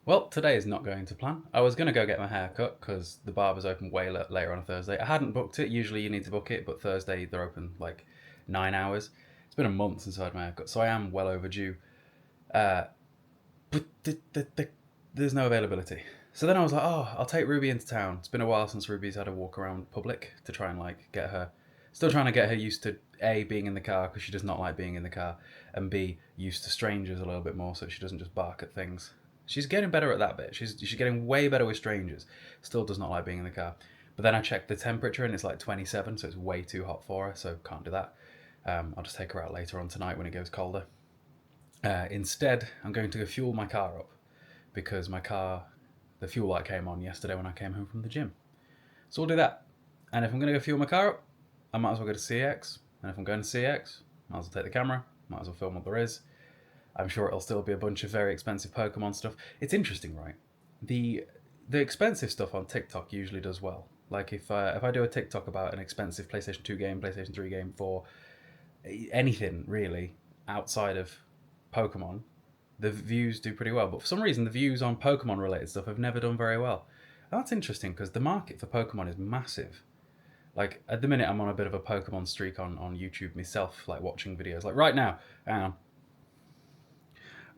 Well, today is not going to plan. I was going to go get my hair cut because the barber's open way later on a Thursday. I hadn't booked it. Usually you need to book it, but Thursday they're open like 9 hours. It's been a month since I had my haircut, so I am well overdue. Uh, but there's no availability. So then I was like, oh, I'll take Ruby into town. It's been a while since Ruby's had a walk around public to try and like get her. Still trying to get her used to A, being in the car because she does not like being in the car, and B, used to strangers a little bit more so she doesn't just bark at things. She's getting better at that bit. She's getting way better with strangers. Still does not like being in the car. But then I checked the temperature and it's like 27, so it's way too hot for her, so can't do that. I'll just take her out later on tonight when it goes colder. Instead, I'm going to go fuel my car up because my car, the fuel light came on yesterday when I came home from the gym. So we'll do that. And if I'm going to go fuel my car up, I might as well go to CEX. And if I'm going to CEX, I might as well take the camera, might as well film what there is. I'm sure it'll still be a bunch of very expensive Pokemon stuff. It's interesting, right? The expensive stuff on TikTok usually does well. Like if I do a TikTok about an expensive PlayStation 2 game, PlayStation 3 game for anything really outside of Pokemon, the views do pretty well. But for some reason, the views on Pokemon related stuff have never done very well. And that's interesting because the market for Pokemon is massive. Like at the minute, I'm on a bit of a Pokemon streak on YouTube myself, like watching videos. Like right now, hang on.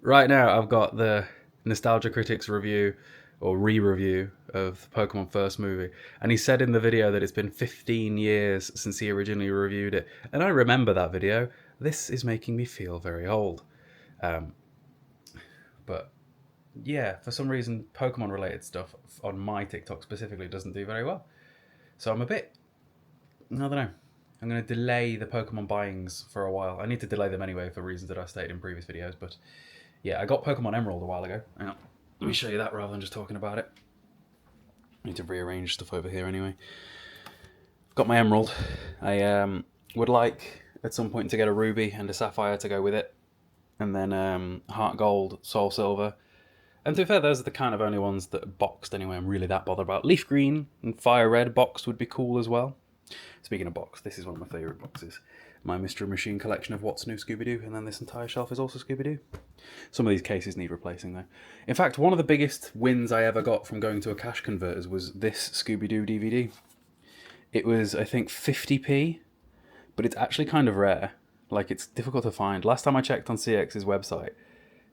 Right now, I've got the Nostalgia Critics review or re-review of the Pokemon first movie, and he said in the video that it's been 15 years since he originally reviewed it, and I remember that video. This is making me feel very old. But yeah, for some reason, Pokemon related stuff on my TikTok specifically doesn't do very well. So I'm a bit, I don't know. I'm going to delay the Pokemon buyings for a while. I need to delay them anyway for reasons that I stated in previous videos, but yeah, I got Pokemon Emerald a while ago. Hang on. Let me show you that rather than just talking about it. I need to rearrange stuff over here anyway. Got my Emerald. I would like at some point to get a Ruby and a Sapphire to go with it. And then Heart Gold, Soul Silver. And to be fair, those are the kind of only ones that are boxed anyway I'm really that bothered about. Leaf Green and Fire Red boxed would be cool as well. Speaking of box, this is one of my favourite boxes. My Mystery Machine collection of What's New Scooby-Doo, and then this entire shelf is also Scooby-Doo. Some of these cases need replacing though. In fact, one of the biggest wins I ever got from going to a cash converters was this Scooby-Doo DVD. It was, I think, 50p, but it's actually kind of rare. Like, it's difficult to find. Last time I checked on CEX's website,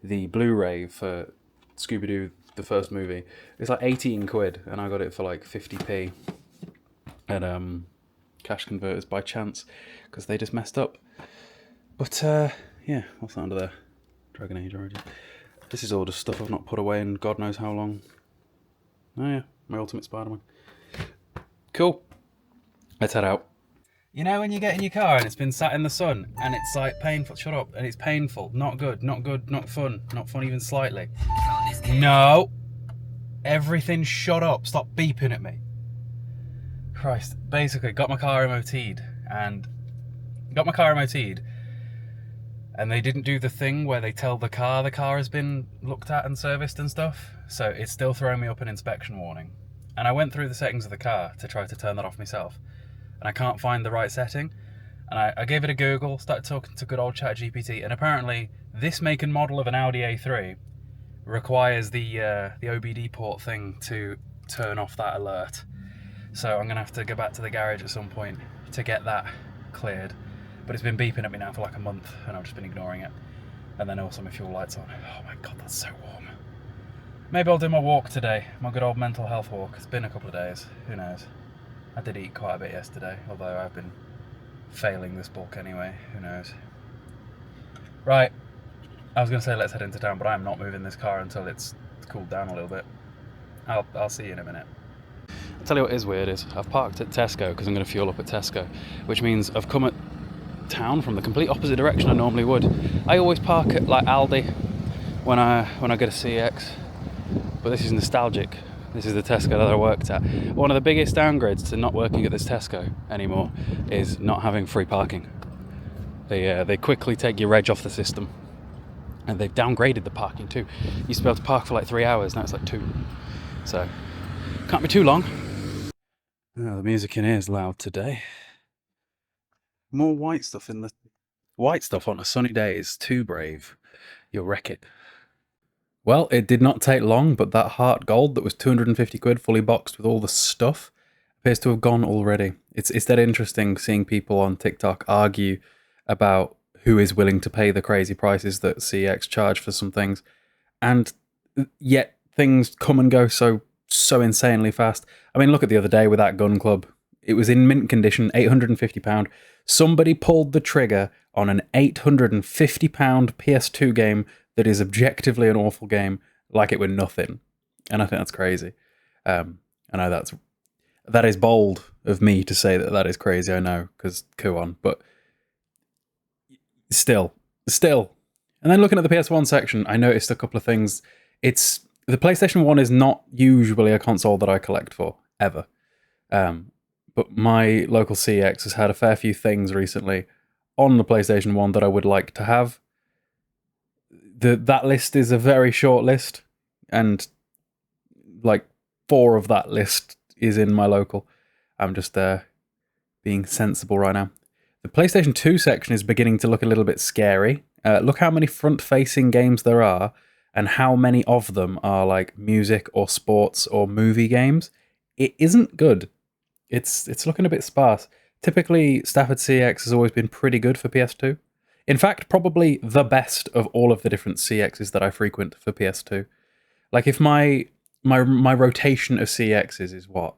the Blu-ray for Scooby-Doo, the first movie, it's like 18 quid, and I got it for like 50p at cash converters by chance, because they just messed up. But yeah, what's that under there? Dragon Age Origin. This is all just stuff I've not put away in God knows how long. Oh yeah, my Ultimate Spider-Man. Cool. Let's head out. You know when you get in your car and it's been sat in the sun and it's like painful, shut up, and it's painful, not good, not fun even slightly. No! Everything shut up, stop beeping at me. Christ, basically got my car MOT'd and they didn't do the thing where they tell the car has been looked at and serviced and stuff, so it's still throwing me up an inspection warning. And I went through the settings of the car to try to turn that off myself, and I can't find the right setting. And I gave it a Google, started talking to good old ChatGPT, and apparently this make and model of an Audi A3 requires the OBD port thing to turn off that alert. So I'm going to have to go back to the garage at some point to get that cleared. But it's been beeping at me now for like a month and I've just been ignoring it. And then also my fuel light's on. Oh my god, that's so warm. Maybe I'll do my walk today, my good old mental health walk. It's been a couple of days, who knows. I did eat quite a bit yesterday, although I've been failing this bulk anyway, who knows. Right, I was going to say let's head into town, but I'm not moving this car until it's cooled down a little bit. I'll see you in a minute. I'll tell you what is weird is I've parked at Tesco because I'm going to fuel up at Tesco, which means I've come at town from the complete opposite direction I normally would. I always park at like Aldi when I go to CEX, but this is nostalgic. This is the Tesco that I worked at. One of the biggest downgrades to not working at this Tesco anymore is not having free parking. They quickly take your reg off the system, and they've downgraded the parking too. You used to be able to park for like 3 hours, now it's like 2. So can't be too long. Oh, the music in here is loud today. More white stuff on a sunny day is too brave. You'll wreck it. Well, it did not take long, but that heart gold that was 250 quid fully boxed with all the stuff appears to have gone already. It's that interesting seeing people on TikTok argue about who is willing to pay the crazy prices that CEX charge for some things, and yet things come and go so insanely fast. I mean, look at the other day with that gun club. It was in mint condition, £850. Somebody pulled the trigger on an £850 PS2 game that is objectively an awful game, like it were nothing. And I think that's crazy. I know that is bold of me to say that is crazy. I know, because go on, but still. And then looking at the PS1 section, I noticed a couple of things. It's the PlayStation 1 is not usually a console that I collect for, ever. But my local CEX has had a fair few things recently on the PlayStation 1 that I would like to have. That list is a very short list, and like 4 of that list is in my local. I'm just being sensible right now. The PlayStation 2 section is beginning to look a little bit scary. Look how many front-facing games there are, and how many of them are like music or sports or movie games. It isn't good. It's looking a bit sparse. Typically, Stafford CEX has always been pretty good for PS2. In fact, probably the best of all of the different CEXs that I frequent for PS2. Like, if my rotation of CEXs is what?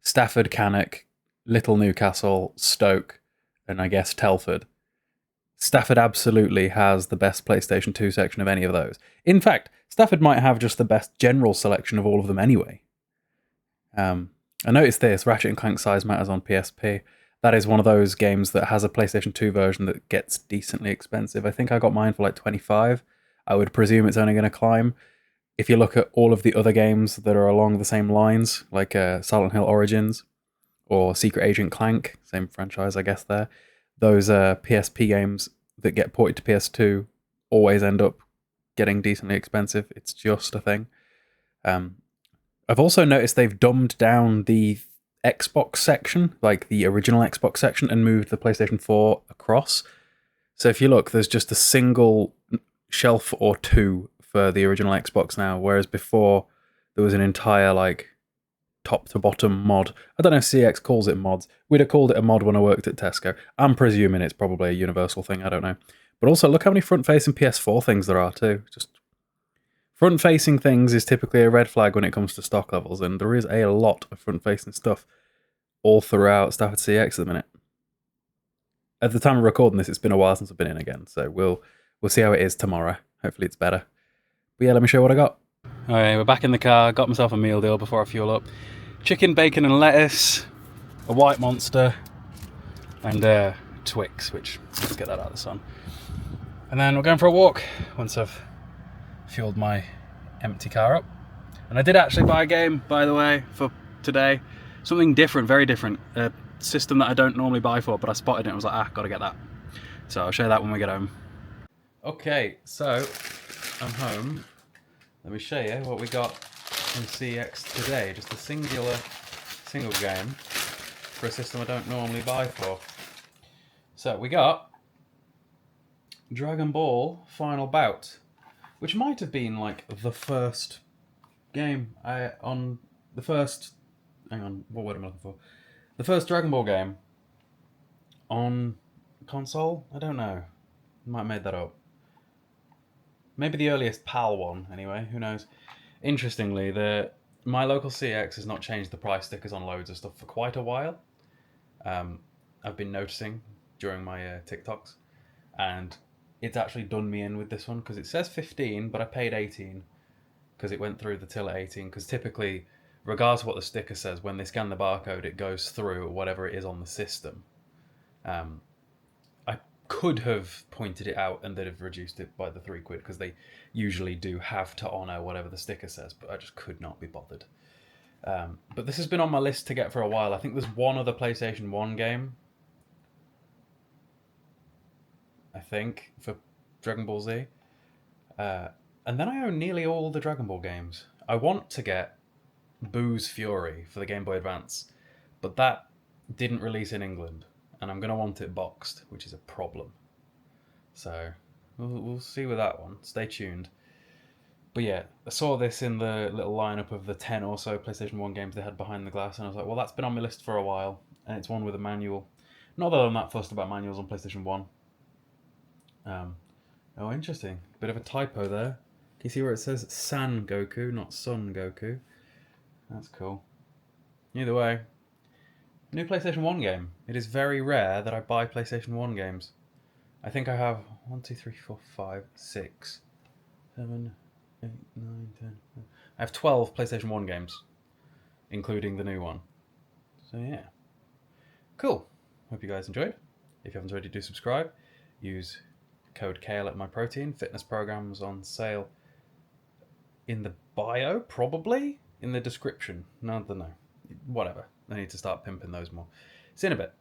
Stafford, Cannock, Little Newcastle, Stoke, and I guess Telford. Stafford absolutely has the best PlayStation 2 section of any of those. In fact, Stafford might have just the best general selection of all of them anyway. I noticed this, Ratchet & Clank Size Matters on PSP. That is one of those games that has a PlayStation 2 version that gets decently expensive. I think I got mine for like 25. I would presume it's only going to climb. If you look at all of the other games that are along the same lines, like Silent Hill Origins or Secret Agent Clank, same franchise I guess there, those PSP games that get ported to PS2 always end up getting decently expensive. It's just a thing. I've also noticed they've dumbed down the Xbox section, like the original Xbox section, and moved the PlayStation 4 across. So if you look, there's just a single shelf or two for the original Xbox now, whereas before there was an entire like top to bottom mod. I don't know if CX calls it mods. We'd have called it a mod when I worked at Tesco. I'm presuming it's probably a universal thing, I don't know. But also look how many front-facing PS4 things there are too. Just front-facing things is typically a red flag when it comes to stock levels, and there is a lot of front-facing stuff all throughout Stafford CX at the minute. At the time of recording this, it's been a while since I've been in again, so we'll see how it is tomorrow. Hopefully it's better. But yeah, let me show you what I got. Alright, we're back in the car. Got myself a meal deal before I fuel up. Chicken, bacon and lettuce, a white monster, and Twix, which, let's get that out of the sun. And then we're going for a walk once I've fueled my empty car up. And I did actually buy a game, by the way, for today. Something different, very different. A system that I don't normally buy for, but I spotted it and I was like, gotta get that. So I'll show you that when we get home. Okay, so I'm home. Let me show you what we got in CEX today. Just a single game for a system I don't normally buy for. So we got Dragon Ball Final Bout, which might have been like the first game on the first. Hang on, what word am I looking for? The first Dragon Ball game on console? I don't know. I might have made that up. Maybe the earliest PAL one, anyway. Who knows? Interestingly, my local CX has not changed the price stickers on loads of stuff for quite a while. I've been noticing during my TikToks, and it's actually done me in with this one because it says 15, but I paid 18 because it went through the till at 18. Because typically, regardless of what the sticker says, when they scan the barcode, it goes through whatever it is on the system. I could have pointed it out and they'd have reduced it by the £3 because they usually do have to honour whatever the sticker says, but I just could not be bothered. But this has been on my list to get for a while. I think there's one other PlayStation 1 game, I think, for Dragon Ball Z. And then I own nearly all the Dragon Ball games. I want to get Boo's Fury for the Game Boy Advance, but that didn't release in England, and I'm going to want it boxed, which is a problem. So we'll see with that one. Stay tuned. But yeah, I saw this in the little lineup of the 10 or so PlayStation 1 games they had behind the glass, and I was like, well, that's been on my list for a while, and it's one with a manual. Not that I'm that fussed about manuals on PlayStation 1. Oh, interesting. Bit of a typo there. Can you see where it says San Goku, not Son Goku? That's cool. Either way, new PlayStation 1 game. It is very rare that I buy PlayStation 1 games. I think I have 1, 2, 3, 4, 5, 6, 7, 8, 9, 10. I have 12 PlayStation 1 games, including the new one. So yeah. Cool. Hope you guys enjoyed. If you haven't already, do subscribe. Use code Cayle at MyProtein. Fitness programs on sale in the bio, probably? In the description. No, I don't know. Whatever. I need to start pimping those more. See you in a bit.